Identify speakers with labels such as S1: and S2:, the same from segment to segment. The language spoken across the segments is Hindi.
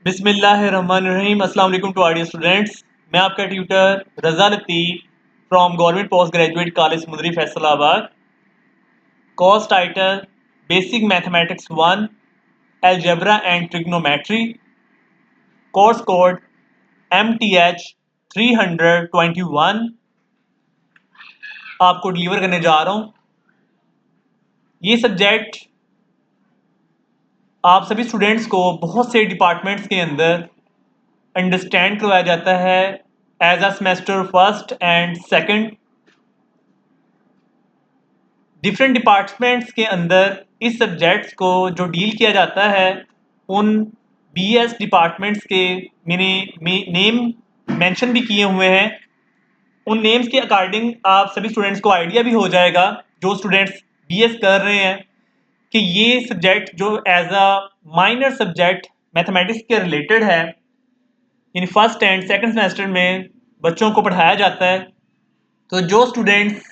S1: बिस्मिल्लाहिर्रहमानिर्रहीम। अस्सलाम वालेकुम टू ऑडियो स्टूडेंट्स। मैं आपका tutor Raza Latif from government post graduate college Mundri Faisalabad. Course title basic mathematics 1 algebra and trigonometry. Course code MTH 321 आपको डिलीवर करने जा रहा हूँ। ये सब्जेक्ट आप सभी स्टूडेंट्स को बहुत से डिपार्टमेंट्स के अंदर अंडरस्टैंड करवाया जाता है as a semester first and second. Different departments के अंदर इस सब्जेक्ट्स को जो डील किया जाता है उन BS डिपार्टमेंट्स के मैंने नेम मेंशन भी किए हुए हैं। उन नेम्स के अकॉर्डिंग आप सभी स्टूडेंट्स को आइडिया भी हो जाएगा जो स्टूडेंट्स BS कर रहे हैं कि ये सब्जेक्ट जो as a minor subject mathematics के रिलेटेड है, यानी फर्स्ट एंड सेकंड सेमेस्टर में बच्चों को पढ़ाया जाता है। तो जो स्टूडेंट्स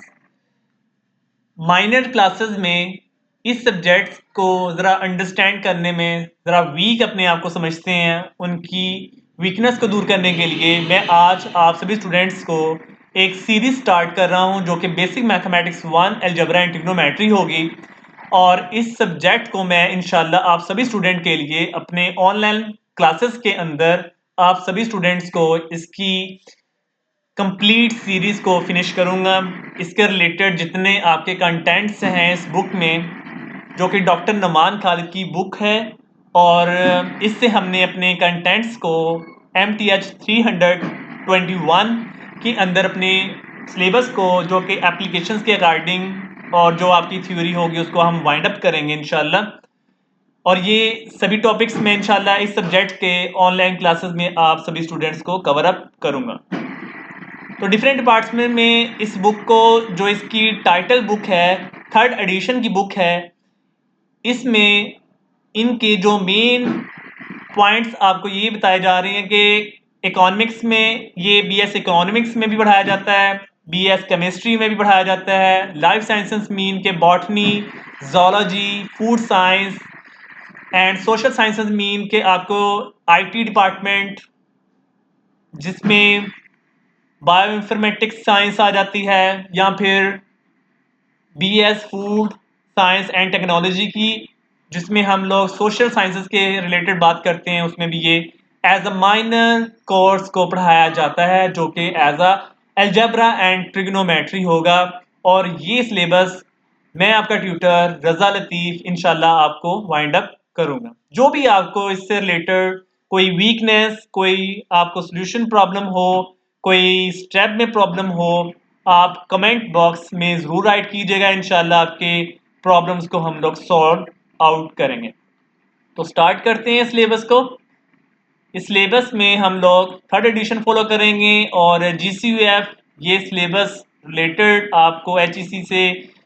S1: माइनर क्लासेस में इस सब्जेक्ट्स को ज़रा अंडरस्टैंड करने में ज़रा वीक अपने आप को समझते हैं, उनकी वीकनेस को दूर करने के लिए मैं आज आप सभी स्टूडेंट्स को एक सीरीज स्टार्ट कर रहा हूं जो कि basic mathematics 1 algebra and trigonometry होगी। और इस सब्जेक्ट को मैं इंशाल्लाह आप सभी स्टूडेंट के लिए अपने ऑनलाइन क्लासेस के अंदर आप सभी स्टूडेंट्स को इसकी कंप्लीट सीरीज को फिनिश करूंगा। इसके रिलेटेड जितने आपके कंटेंट्स हैं इस बुक में, जो कि डॉक्टर नुमान खालिद की बुक है, और इससे हमने अपने कंटेंट्स को MTH 321 के अंदर अपने सिलेबस को, जो कि एप्लीकेशंस के अकॉर्डिंग और जो आपकी थ्योरी होगी उसको हम वाइंड अप करेंगे इंशाल्लाह। और ये सभी टॉपिक्स में इंशाल्लाह इस सब्जेक्ट के ऑनलाइन क्लासेस में आप सभी स्टूडेंट्स को कवर अप करूंगा। तो डिफरेंट डिपार्टमेंट में इस बुक को, जो इसकी टाइटल बुक है, थर्ड एडिशन की बुक है, इसमें इनके जो मेन पॉइंट्स आपको ये बताए जा रहे हैं कि इकोनॉमिक्स में ये BS इकोनॉमिक्स में भी पढ़ाया जाता है, BS केमिस्ट्री में भी पढ़ाया जाता है, लाइफ साइंसेस मीन के botany, zoology, food science and social sciences mean के आपको IT डिपार्टमेंट, जिसमें बायो इंफॉर्मेटिक्स साइंस आ जाती है, या फिर BS food science and technology की, जिसमें हम लोग सोशल साइंसेस के रिलेटेड बात करते हैं, उसमें भी ये एज अ माइनर कोर्स को पढ़ाया जाता है जो कि as a algebra and trigonometry होगा। और ये सिलेबस मैं आपका ट्यूटर रज़ा लतीफ़ इंशाल्लाह आपको वाइंड अप करूँगा। जो भी आपको इससे रिलेटेड कोई वीकनेस, कोई आपको सोल्यूशन प्रॉब्लम हो, कोई स्टेप में प्रॉब्लम हो, आप कमेंट बॉक्स में ज़रूर राइट कीजिएगा। इंशाल्लाह आपके प्रॉब्लम्स को हम लोग सॉल्व आउट करेंगे। तो स्टार्ट करते हैं सिलेबस को। इस सिलेबस में हम लोग थर्ड एडिशन फॉलो करेंगे और GCUF ये सिलेबस रिलेटेड आपको HEC से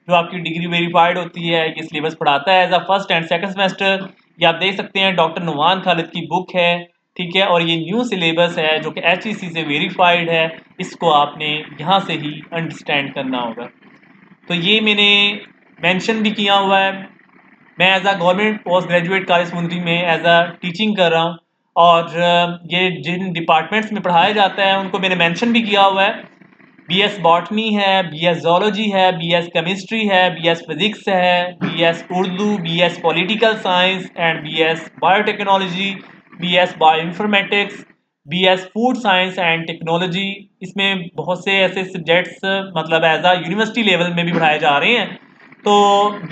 S1: जो आपकी डिग्री वेरीफाइड होती है ये सिलेबस पढ़ाता है as a first and second semester. ये आप देख सकते हैं डॉक्टर नुमान खालिद की बुक है, ठीक है। और ये न्यू सिलेबस है जो कि HEC से वेरीफाइड है, इसको आपने यहाँ से ही अंडरस्टैंड करना होगा। तो ये मैंने मेंशन भी किया हुआ है। मैं as a government post graduate college Mundri में एज अ टीचिंग कर रहा हूँ, और ये जिन डिपार्टमेंट्स में पढ़ाया जाता है उनको मैंने मेंशन भी किया हुआ है। BS बॉटनी है, BS जोलॉजी है, BS केमिस्ट्री है, BS फिजिक्स है, BS Urdu, BS political science and BS biotechnology, BS bio informatics, BS food science and technology. इसमें बहुत से ऐसे सब्जेक्ट्स मतलब एज अ यूनिवर्सिटी लेवल में भी पढ़ाए जा रहे हैं। तो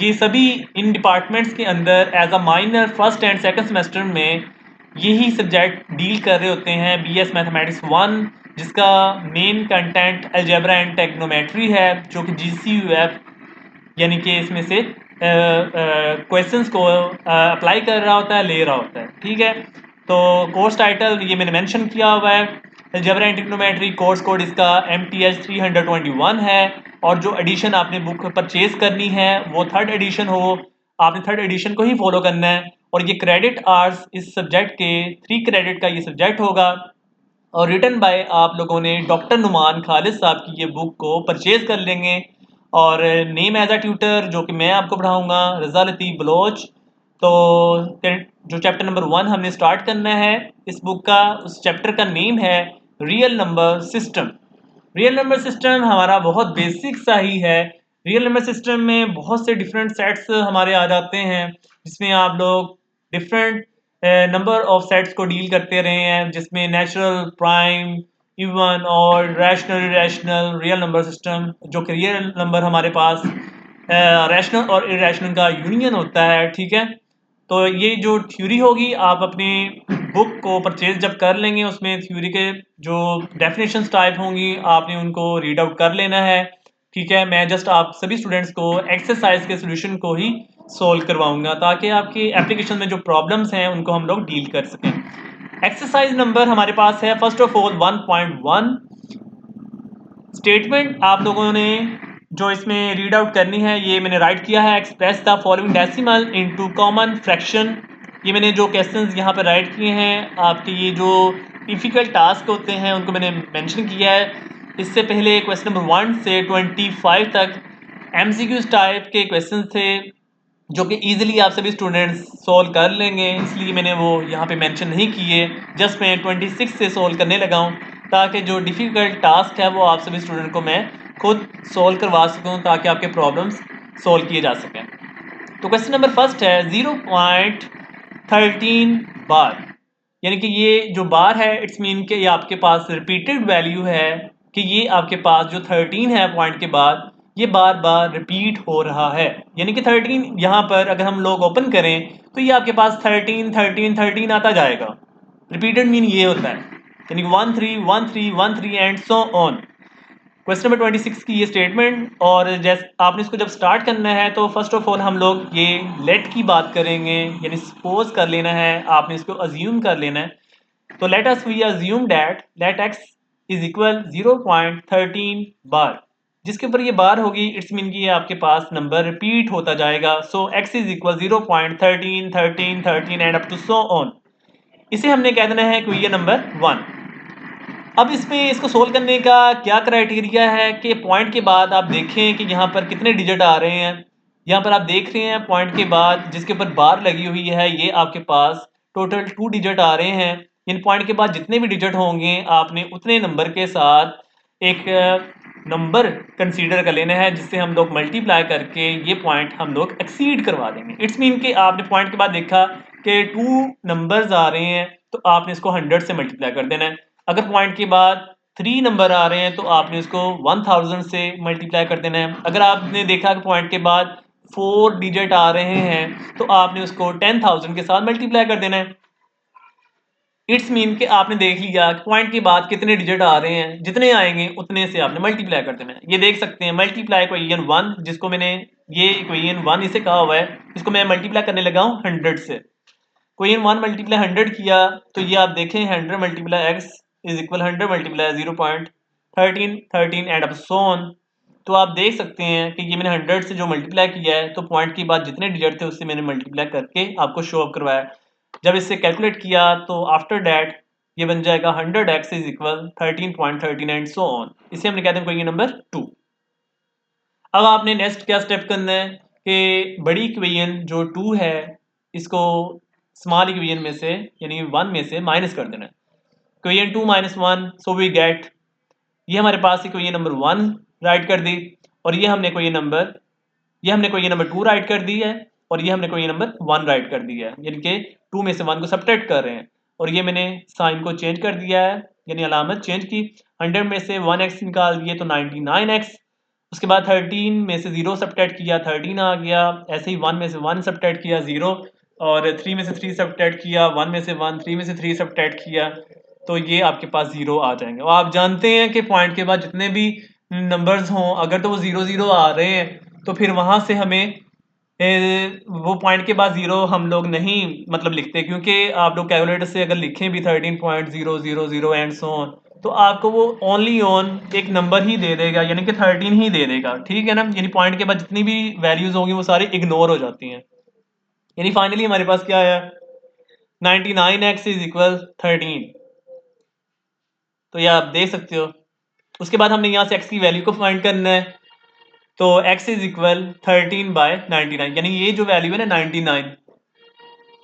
S1: ये सभी इन डिपार्टमेंट्स के अंदर as a minor first and second semester में यही सब्जेक्ट डील कर रहे होते हैं। BS मैथमेटिक्स 1 जिसका main content algebra and trigonometry है, जो कि GCUF यानी कि इसमें से क्वेश्चंस को अप्लाई कर रहा होता है, ले रहा होता है, ठीक है। तो कोर्स टाइटल ये मैंने मेंशन किया हुआ है, algebra and trigonometry. Course code इसका MTH 321 है। और जो एडिशन आपने बुक परचेज करनी है वो थर्ड एडिशन हो, आपने थर्ड एडिशन को ही फॉलो करना है। और ये क्रेडिट आवर्स इस सब्जेक्ट के 3 क्रेडिट का ये सब्जेक्ट होगा, और रिटन बाय आप लोगों ने डॉक्टर नुमान खालिद साहब की ये बुक को परचेज कर लेंगे। और नेम एज अ ट्यूटर जो कि मैं आपको पढ़ाऊँगा रज़ा लतीफ़ बलोच, तो जो चैप्टर नंबर 1 हमने स्टार्ट करना है इस बुक का, उस चैप्टर का नेम है real number system. Real number system हमारा बहुत बेसिक सा ही है। रियल नंबर सिस्टम में बहुत से डिफरेंट सेट्स हमारे आ जाते हैं, जिसमें आप लोग डिफरेंट नंबर ऑफ सेट्स को डील करते रहे हैं, जिसमें नेचुरल, प्राइम, इवन और rational, irrational, real number system, जो कि रियल नंबर हमारे पास रैशनल और इरेशनल का यूनियन होता है। ठीक है, तो ये जो थ्योरी होगी आप अपनी बुक को परचेज जब कर लेंगे, उसमें थ्योरी के जो डेफिनेशंस टाइप होंगी आपने उनको रीड आउट कर लेना है। ठीक है, मैं जस्ट आप सभी स्टूडेंट्स को एक्सरसाइज के सोल्यूशन को ही सोल्व करवाऊंगा, ताकि आपकी एप्लीकेशन में जो प्रॉब्लम्स हैं उनको हम लोग डील कर सकें। एक्सरसाइज नंबर हमारे पास है फर्स्ट ऑफ ऑल 1.1। स्टेटमेंट आप लोगों ने जो इसमें रीड आउट करनी है ये मैंने राइट किया है, express the following decimal into common fraction. ये मैंने जो क्वेश्चंस यहाँ पर राइट किए हैं, आपके ये जो डिफिकल्ट टास्क होते हैं उनको मैंने मेंशन किया है। इससे पहले क्वेश्चन नंबर 1 से 25 तक एमसीक्यूज टाइप के क्वेश्चन थे, जो कि इजीली आप सभी स्टूडेंट्स सॉल्व कर लेंगे, इसलिए मैंने वो यहाँ पे मेंशन नहीं किए। जस्ट मैं 26 से सॉल्व करने लगा हूँ, ताकि जो डिफ़िकल्ट टास्क है वो आप सभी स्टूडेंट को मैं खुद सॉल्व करवा सकूँ, ताकि आपके प्रॉब्लम्स सॉल्व किए जा सकें। तो क्वेश्चन नंबर फर्स्ट है 0.13 बार, यानी कि ये जो बार है इट्स मीन कि ये आपके पास रिपीटेड वैल्यू है, कि ये आपके पास जो 13 है पॉइंट के बाद ये बार बार रिपीट हो रहा है। यानी कि 13 यहाँ पर अगर हम लोग ओपन करें तो ये आपके पास 13 13 13 आता जाएगा। रिपीटेड मीन ये होता है, यानी कि 1 3 1 3 1 3 and so on. Question number 26 की ये स्टेटमेंट, और जैसे आपने इसको जब स्टार्ट करना है तो फर्स्ट ऑफ ऑल हम लोग ये लेट की बात करेंगे, यानी सपोज कर लेना है, आपने इसको अज्यूम कर लेना है। तो let us we assume that let x is equal 0.13 bar, जिसके ऊपर ये बार होगी इट्स मीन कि ये आपके पास नंबर रिपीट होता जाएगा। So x is equal 0.13 13 13 and up to so on. इसे हमने कह देना है क्वेश्चन नंबर 1। अब इसमें इसको सोल्व करने का क्या क्राइटेरिया है कि पॉइंट के बाद आप देखें कि यहाँ पर कितने डिजिट आ रहे हैं। यहाँ पर आप देख रहे हैं पॉइंट के बाद जिसके ऊपर बार लगी हुई है ये आपके पास टोटल 2 डिजिट आ रहे हैं। इन पॉइंट के बाद जितने भी डिजिट होंगे आपने उतने नंबर के साथ एक नंबर कंसीडर कर लेना है, जिससे हम लोग मल्टीप्लाई करके ये पॉइंट हम लोग एक्सीड करवा देंगे। इट्स मीन कि आपने पॉइंट के बाद देखा कि 2 नंबर्स आ रहे हैं तो आपने इसको 100 से मल्टीप्लाई कर देना है। अगर पॉइंट के बाद 3 नंबर आ रहे हैं तो आपने इसको 1000 से मल्टीप्लाई कर देना है। अगर आपने देखा कि पॉइंट के बाद 4 डिजिट आ रहे हैं तो आपने उसको 10,000 के साथ मल्टीप्लाई कर देना है। इट्स मीन कि आपने देख लिया कि पॉइंट के बाद कितने डिजिट आ रहे हैं, जितने आएंगे उतने से आपने मल्टीप्लाई कर देना है। ये देख सकते हैं मल्टीप्लाई इक्वेशन 1, जिसको मैंने ये इक्वेशन 1 इसे कहा हुआ है, इसको मैं मल्टीप्लाई करने लगा हूँ 100 से। इक्वेशन 1 मल्टीप्लाई 100 किया तो ये आप देखें 100 multiply x is equal 100 multiply 0.13 13 and up so on. तो आप देख सकते हैं कि ये मैंने 100 से जो मल्टीप्लाई किया है तो पॉइंट के बाद जितने डिजिट थे उससे मैंने मल्टीप्लाई करके आपको शो ऑफ करवाया। जब इससे कैलकुलेट किया तो आफ्टर डैट ये बन जाएगा 100x is equal 13.13 and so on. इसे हमने कहते हैं क्वेश्चन नंबर 2। अब आपने नेक्स्ट क्या स्टेप करना है कि बड़ी इक्वेशन जो 2 है इसको स्मॉल इक्वेशन में से यानी 1 में से माइनस कर देना है। Equation 2 minus 1 so we get, ये हमारे पास इक्वेशन नंबर 1 राइट कर दी, और ये हमने क्वेश्चन नंबर 2 राइट कर दी है, और ये हमने क्वेश्चन नंबर 1 राइट कर दिया है, यानी कि 2 में से 1 को सब्ट्रैक्ट कर रहे हैं। और ये मैंने साइन को चेंज कर दिया है, यानी अलामत चेंज की। 100 में से 1x निकाल दिए तो 99x। उसके बाद 13 में से 0 सब्ट्रैक्ट किया 13 आ गया। ऐसे ही 1 में से 1 सब्ट्रैक्ट किया 0, और 3 में से 3 सब्ट्रैक्ट किया 1 में से 1, 3 में से 3 सब्ट्रैक्ट किया तो ये आपके पास 0 आ जाएंगे। और आप जानते हैं कि पॉइंट के बाद जितने भी नंबर्स हों अगर तो वो 0 0 आ रहे हैं तो फिर वहाँ से हमें वो पॉइंट के बाद 0 हम लोग नहीं मतलब लिखते, क्योंकि आप लोग कैलकुलेटर से अगर लिखें भी 13.000 एंड सो ऑन तो आपको वो ओनली ऑन एक नंबर ही दे देगा, यानी कि 13 ही दे देगा। ठीक है ना, यानी पॉइंट के बाद जितनी भी वैल्यूज होंगी वो सारी इग्नोर हो जाती हैं। यानी फाइनली हमारे पास क्या आया, 99x इज इक्वल 13। तो ये आप देख सकते हो। उसके बाद हमने यहाँ से x की वैल्यू को फाइंड करना है, तो x इज इक्वल 13/99, यानी ये जो वैल्यू है ना 99,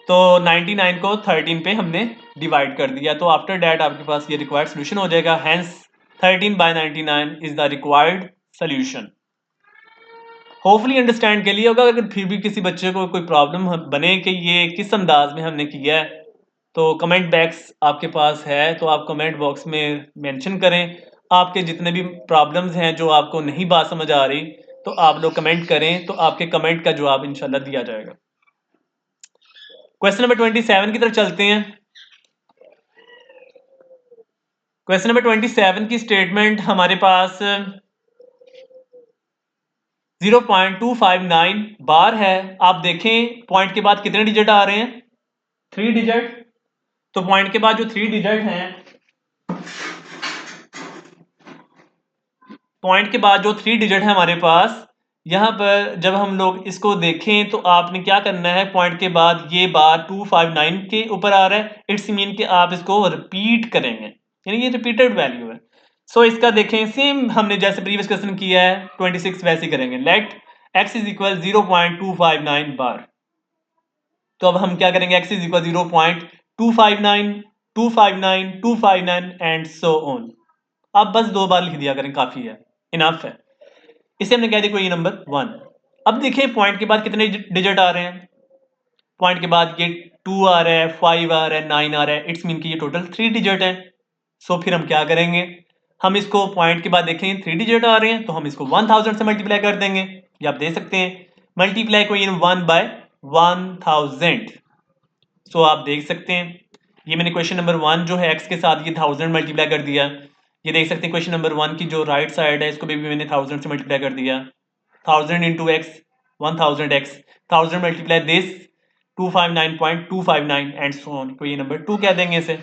S1: तो 99 को 13 पे हमने डिवाइड कर दिया, तो आफ्टर डैट आपके पास ये रिक्वायर्ड सोल्यूशन हो जाएगा। Hence 13/99 is the required solution. Hopefully understand के लिए होगा। अगर फिर भी किसी बच्चे को कोई प्रॉब्लम बने कि ये किस अंदाज में हमने किया है, तो कमेंट बॉक्स आपके पास है, तो आप कमेंट बॉक्स में मेंशन करें आपके जितने भी प्रॉब्लम्स हैं जो आपको नहीं बात समझ आ रही, तो आप लोग कमेंट करें, तो आपके कमेंट का जवाब इंशाल्लाह दिया जाएगा। क्वेश्चन नंबर 27 की तरफ चलते हैं। क्वेश्चन नंबर 27 की स्टेटमेंट हमारे पास 0.259 बार है। आप देखें पॉइंट के बाद कितने डिजिट आ रहे हैं, 3 डिजिट। तो पॉइंट के बाद जो 3 डिजिट हैं, पॉइंट के बाद जो 3 डिजिट है हमारे पास, यहां पर जब हम लोग इसको देखें तो आपने क्या करना है, पॉइंट के बाद ये बार 259 के ऊपर आ रहा है, इट्स मीन कि आप इसको रिपीट करेंगे, यानी ये रिपीटेड वैल्यू है। सो इसका देखें सेम हमने जैसे प्रीवियस क्वेश्चन किया है 26 वैसे ही करेंगे। लेट x इज इक्वल 0.259 बार। तो अब हम क्या करेंगे, x is equal 0.259 259 259 and so on. अब बस 2 बार लिख दिया करें, काफी है, इनफ है। इसे हमने कह दिया कोई नंबर 1। अब देखिए पॉइंट के बाद कितने डिजिट आ रहे हैं, पॉइंट के बाद ये 2 आ रहा है, 5 आ रहा है, 9 आ रहा है, इट्स मीन कि ये टोटल 3 डिजिट है। सो फिर हम क्या करेंगे, हम इसको पॉइंट के बाद देखें 3 डिजिट आ रहे हैं, तो हम इसको 1000 से मल्टीप्लाई कर देंगे। ये आप देख सकते हैं, मल्टीप्लाई कोई 1/1000। सो आप देख सकते हैं, ये मैंने क्वेश्चन नंबर 1 जो है x के साथ ये 1000 मल्टीप्लाई कर दिया। ये देख सकते हैं क्वेश्चन नंबर 1 की जो राइट साइड है, इसको भी मैंने 1000 से मल्टीप्लाई कर दिया। 1000 into x 1000x, 1000 multiply this 259.259 and so on. कोई नंबर 2 कह देंगे इसे।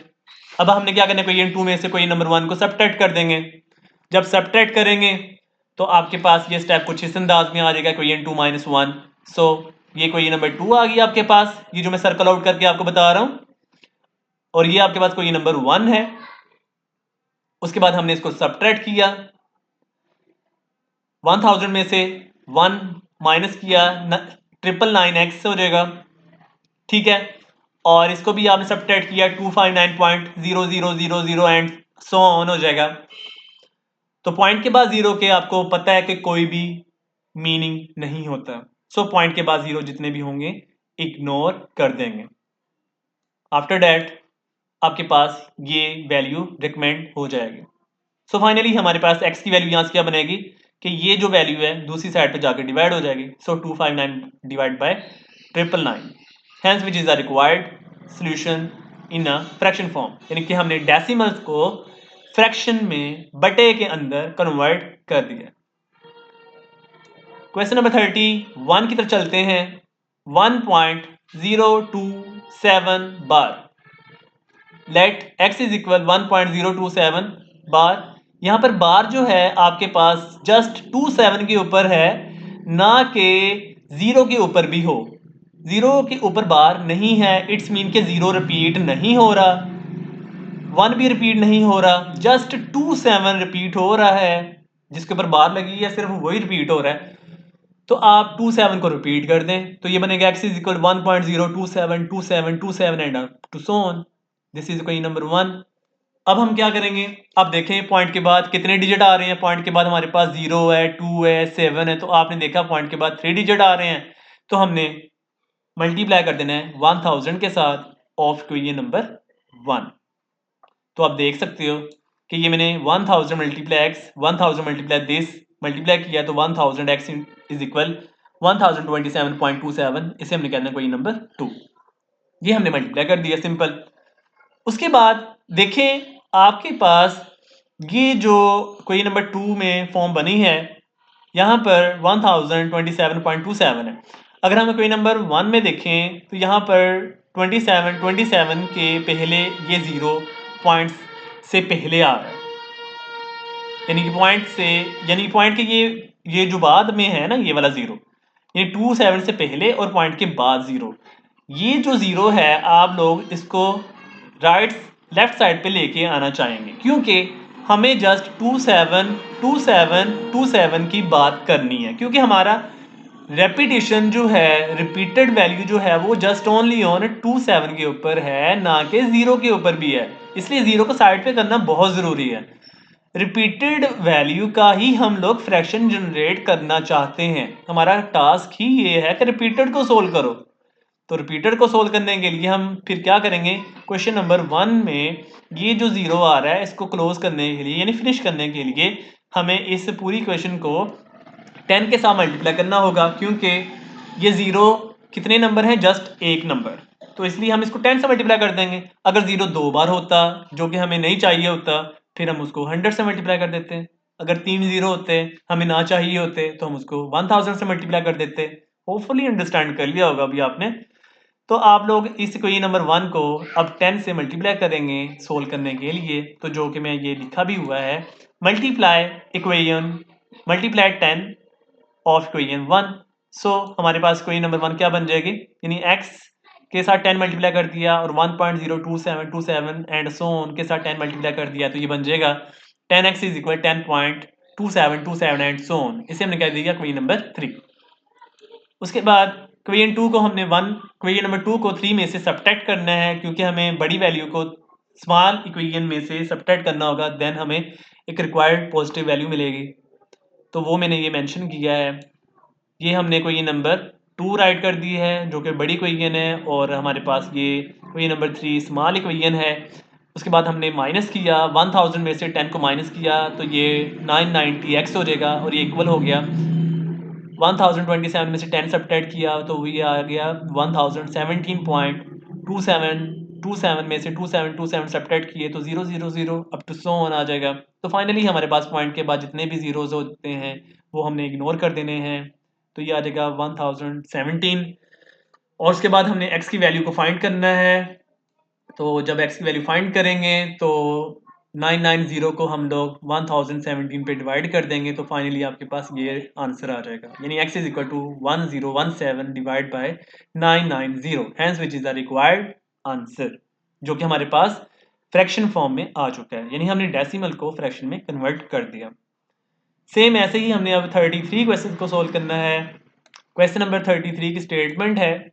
S1: अब हमने क्या करना है, कोई 2 में से कोई नंबर 1 को सब्ट्रैक्ट कर देंगे। जब सब्ट्रैक्ट करेंगे तो आपके पास ये स्टेप कुछ इस अंदाज में आ जाएगा, कोई 2 - 1। सो ये कोई नंबर 2 आ गया आपके पास, ये जो मैं सर्कल आउट करके आपको बता रहा हूं, और ये आपके पास कोई नंबर 1 है। उसके बाद हमने इसको सब्ट्रैक्ट किया, 1000 में से 1 माइनस किया, 999x हो जाएगा, ठीक है। और इसको भी आपने सब्ट्रैक्ट किया, 259.0000 एंड सो ऑन हो जाएगा। तो पॉइंट के बाद 0 के आपको पता है कि कोई भी मीनिंग नहीं होता। सो पॉइंट के बाद 0 जितने भी होंगे इग्नोर कर देंगे। आफ्टर डैट आपके पास ये वैल्यू रिकमेंड हो जाएगी। सो फाइनली हमारे पास x की वैल्यू यहाँ से क्या बनेगी कि ये जो वैल्यू है दूसरी साइड पे जाकर डिवाइड हो जाएगी। So 259 divide by 999, hence which is the required solution in a fraction form, यानी कि हमने डेसिमल्स को फ्रैक्शन में बटे के अंदर कन्वर्ट कर दिया। क्वेश्चन नंबर 31 की तरफ चलते हैं। 1.027 बार। लेट x इज इक्वल 1.027 बार। यहां पर बार जो है आपके पास जस्ट 27 के ऊपर है, ना कि 0 के ऊपर भी हो। 0 के ऊपर बार नहीं है, इट्स मीन के 0 रिपीट नहीं हो रहा, 1 भी रिपीट नहीं हो रहा, जस्ट 27 रिपीट हो रहा है। जिसके ऊपर बार लगी है सिर्फ वही रिपीट हो रहा है। तो आप 27 को रिपीट कर दें, तो ये बनेगा x is equal 1.0272727 and to so on. This is कोई नंबर 1। अब हम क्या करेंगे, अब देखें पॉइंट के बाद कितने डिजिट आ रहे हैं। पॉइंट के बाद हमारे पास 0 है, 2 है, 7 है। तो आपने देखा पॉइंट के बाद 3 डिजिट आ रहे हैं, तो हमने मल्टीप्लाई कर देना है 1000 के साथ ऑफ कोई ये नंबर 1। तो आप देख सकते हो कि ये मैंने 1000 multiply x 1000 multiply this multiply किया, तो 1000 x इज इक्वल 1027.27। इसे हमने कहना है कोई नंबर 2। ये हमने मल्टीप्लाई कर दिया, सिंपल। उसके बाद देखें आपके पास ये जो कोई नंबर 2 में फॉर्म बनी है, यहाँ पर 1027.27 है। अगर हम कोई नंबर 1 में देखें तो यहाँ पर 27 के पहले ये 0 पॉइंट्स से पहले आ रहा है, यानी कि पॉइंट से, यानी पॉइंट के ये जो बाद में है ना ये वाला 0, ये 27 से पहले और पॉइंट के बाद 0। ये जो 0 है आप लोग इसको लेफ्ट साइड पे लेके आना चाहेंगे, क्योंकि हमें जस्ट 27 27 27 की बात करनी है, क्योंकि हमारा रेपिटेशन जो है, रिपीटेड वैल्यू जो है वो जस्ट ओनली ऑन 27 के ऊपर है, ना कि 0 के ऊपर भी है, इसलिए 0 को साइड पे करना बहुत ज़रूरी है। रिपीटेड वैल्यू का ही हम लोग फ्रैक्शन जनरेट करना चाहते हैं, हमारा टास्क ही ये है कि रिपीटेड को सोल्व करो। तो रिपीटेड को सोल्व करने के लिए हम फिर क्या करेंगे, क्वेश्चन नंबर 1 में ये जो 0 आ रहा है इसको क्लोज करने के लिए यानी फिनिश करने के लिए हमें इस पूरी क्वेश्चन को 10 के साथ मल्टीप्लाई करना होगा, क्योंकि ये 0 कितने नंबर है, जस्ट एक नंबर, तो इसलिए हम इसको 10 से मल्टीप्लाई कर देंगे। अगर 0 दो बार होता जो कि हमें नहीं चाहिए होता, फिर हम उसको 100 से मल्टीप्लाई कर देते हैं। अगर 3 0 होते हमें ना चाहिए होते तो हम उसको 1000 से मल्टीप्लाई कर देते। होपफुली अंडरस्टैंड कर लिया होगा अभी आपने। तो आप लोग इस क्वेश्चन नंबर 1 को अब 10 से मल्टीप्लाई करेंगे सोल्व करने के लिए, तो जो कि मैं ये लिखा भी हुआ है, multiply equation multiply 10 of equation 1। सो हमारे पास क्वेश्चन नंबर 1 क्या बन जाएगी, यानी x के साथ 10 मल्टीप्लाई कर दिया और 1.02727 एंड सो ऑन के साथ 10 मल्टीप्लाई कर दिया, तो ये बन जाएगा 10x is equal 10.2727 and so on. इसे हमने कह दिया क्वेश्चन नंबर 3। उसके बाद क्वेश्चन 2 को हमने क्वेश्चन नंबर 2 को 3 में से सब्ट्रैक्ट करना है, क्योंकि हमें बड़ी वैल्यू को स्मॉल इक्वेशन में से सब्ट्रैक्ट करना होगा, देन हमें एक रिक्वायर्ड पॉजिटिव वैल्यू मिलेगी। तो वो मैंने ये मेंशन किया है। ये हमने क्वेश्चन नंबर 2 राइट कर दी है जो कि बड़ी इक्वेशन है, और हमारे पास ये क्वेश्चन नंबर 3 स्मॉल इक्वेशन है। उसके बाद हमने माइनस किया 1000 में से 10 को माइनस किया तो ये 990x हो जाएगा, और ये इक्वल हो गया 1027 में से 10 सब्ट्रैक्ट किया तो ये आ गया 1017.2727 में से 2727 सब्ट्रैक्ट किए तो 000 अप टू सो ऑन आ जाएगा। तो फाइनली हमारे पास पॉइंट के बाद जितने भी जीरोज होते हैं वो हमने इग्नोर कर देने हैं, तो ये आ जाएगा 1017। और उसके बाद हमने x की वैल्यू को फाइंड करना है। तो जब x की वैल्यू फाइंड करेंगे तो 990 को हम लोग 1017 पे डिवाइड कर देंगे, तो फाइनली आपके पास ये आंसर आ जाएगा, यानी x is equal to 1017 divide by 990, hence which is the required answer, जो कि हमारे पास फ्रैक्शन फॉर्म में आ चुका है, यानी हमने डेसिमल को फ्रैक्शन में कन्वर्ट कर दिया। सेम ऐसे ही हमने अब 33 क्वेश्चन को सोल्व करना है। क्वेश्चन नंबर 33 की स्टेटमेंट है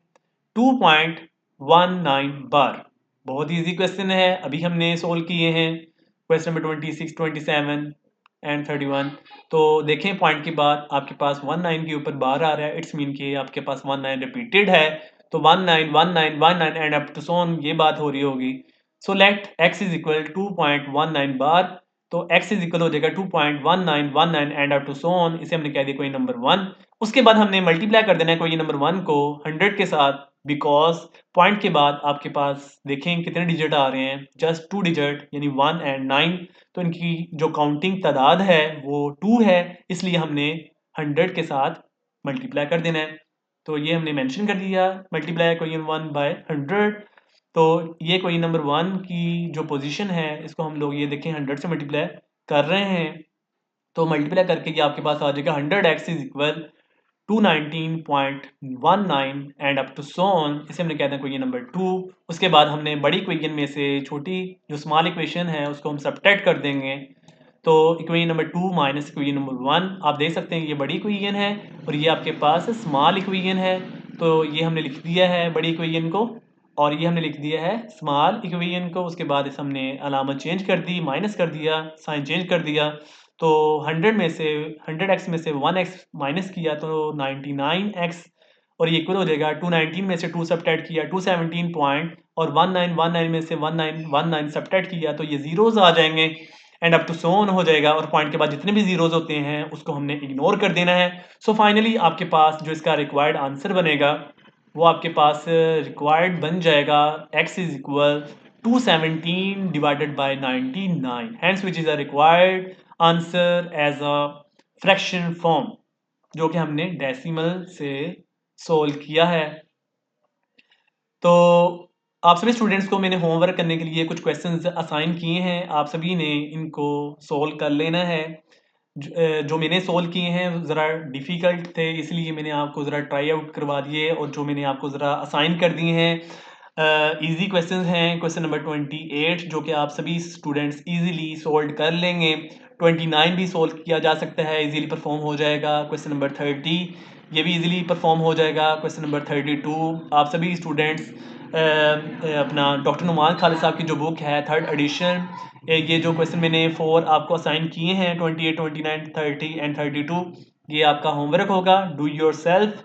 S1: 2.19 बार। बहुत इजी क्वेश्चन है, अभी हमने सोल्व किए हैं क्वेश्चन नंबर 26, 27 एंड 31। तो देखें पॉइंट के बाद आपके पास 19 के ऊपर बार आ रहा है, इट्स मीन कि आपके पास 19 रिपीटेड है, तो 19 and up to so on ये बात हो रही होगी। So let x is equal 2.19 bar, तो x इज इक्वल हो जाएगा 2.1919 and up to so on, इसे हमने कह दिया कोई नंबर 1। उसके बाद हमने मल्टीप्लाई कर देना है कोई नंबर 1 को 100 के साथ, बिकॉज पॉइंट के बाद आपके पास देखें कितने डिजिट आ रहे हैं, जस्ट 2 डिजिट यानी 1 एंड 9, तो इनकी जो काउंटिंग तादाद है वो 2 है, इसलिए हमने 100 के साथ मल्टीप्लाई कर देना है। तो ये हमने मेंशन कर दिया, मल्टीप्लाई कोई 1 बाय 100। तो ये कोई नंबर 1 की जो पोजीशन है इसको हम लोग ये देखें 100 से मल्टीप्लाई कर रहे हैं, तो मल्टीप्लाई करके ये आपके पास आ जाएगा 100x is equal 219.19 and up to so on, इसे हमने कहते हैं क्वेश्चन नंबर 2। उसके बाद हमने बड़ी इक्वेशन में से छोटी जो स्मॉल इक्वेशन है उसको हम सब्ट्रैक्ट कर देंगे, तो equation number 2 minus equation number 1, आप देख सकते हैं ये बड़ी इक्वेशन है और ये आपके पास स्मॉल इक्वेशन है, तो ये हमने लिख दिया है बड़ी इक्वेशन को और ये हमने लिख दिया है स्मॉल इक्वेशन को। उसके बाद इस हमने अलामत चेंज कर दी, माइनस कर दिया, साइन चेंज कर दिया, तो 100 में से 100x में से 1x माइनस किया तो 99x, और ये इक्वल हो जाएगा 219 में से 2 सब्ट्रैक्ट किया 217 पॉइंट, और 1919 में से 1919 सब्ट्रैक्ट किया तो ये जीरोज आ जाएंगे and up to so on हो जाएगा, और पॉइंट के बाद जितने भी जीरोज होते हैं उसको हमने इग्नोर कर देना है। सो फाइनली आपके पास जो इसका रिक्वायर्ड आंसर बनेगा वो आपके पास रिक्वायर्ड बन जाएगा x is equal 217 divided by 99, hence which is a required answer as a fraction form, जो कि हमने डेसिमल से सोल्व किया है। तो आप सभी स्टूडेंट्स को मैंने होमवर्क करने के लिए कुछ क्वेश्चंस असाइन किए हैं, आप सभी ने इनको सोल्व कर लेना है। जो मैंने सोल्व किए हैं ज़रा डिफ़िकल्ट थे, इसलिए मैंने आपको ज़रा ट्राई आउट करवा दिए, और जो मैंने आपको ज़रा असाइन कर दिए हैं इजी क्वेश्चंस हैं। क्वेश्चन नंबर 28 जो कि आप सभी स्टूडेंट्स इजीली सोल्व कर लेंगे, 29 भी सोल्व किया जा सकता है, इजीली परफॉर्म हो जाएगा। क्वेश्चन नंबर 30 ये भी इजीली परफॉर्म हो जाएगा। क्वेश्चन नंबर 32, आप सभी स्टूडेंट्स अपना डॉक्टर नुमान खालिद साहब की जो बुक है 3rd एडिशन, ये जो क्वेश्चन मैंने 4 आपको असाइन किए हैं 28, 29, 30 एंड 32, ये आपका होमवर्क होगा, डू योर सेल्फ।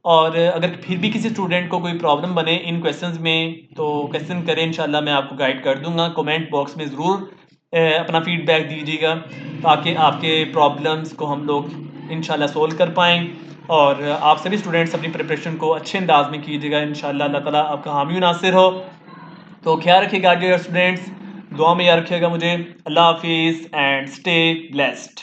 S1: और अगर फिर भी किसी स्टूडेंट को कोई प्रॉब्लम बने इन क्वेश्चंस में तो क्वेश्चन करें, इंशाल्लाह मैं आपको गाइड कर दूंगा। कमेंट बॉक्स में ज़रूर अपना फीडबैक दीजिएगा ताकि आपके प्रॉब्लम्स को हम लोग इंशाल्लाह सोल्व कर पाएँ। और आप सभी स्टूडेंट्स अपनी प्रिपरेशन को अच्छे अंदाज में कीजिएगा, इंशाल्लाह अल्लाह ताला आपका हामी नासिर हो। तो ख्याल रखिएगा डियर स्टूडेंट्स, दुआ में याद रखिएगा मुझे। अल्लाह हाफिज़ एंड स्टे ब्लेस्ड।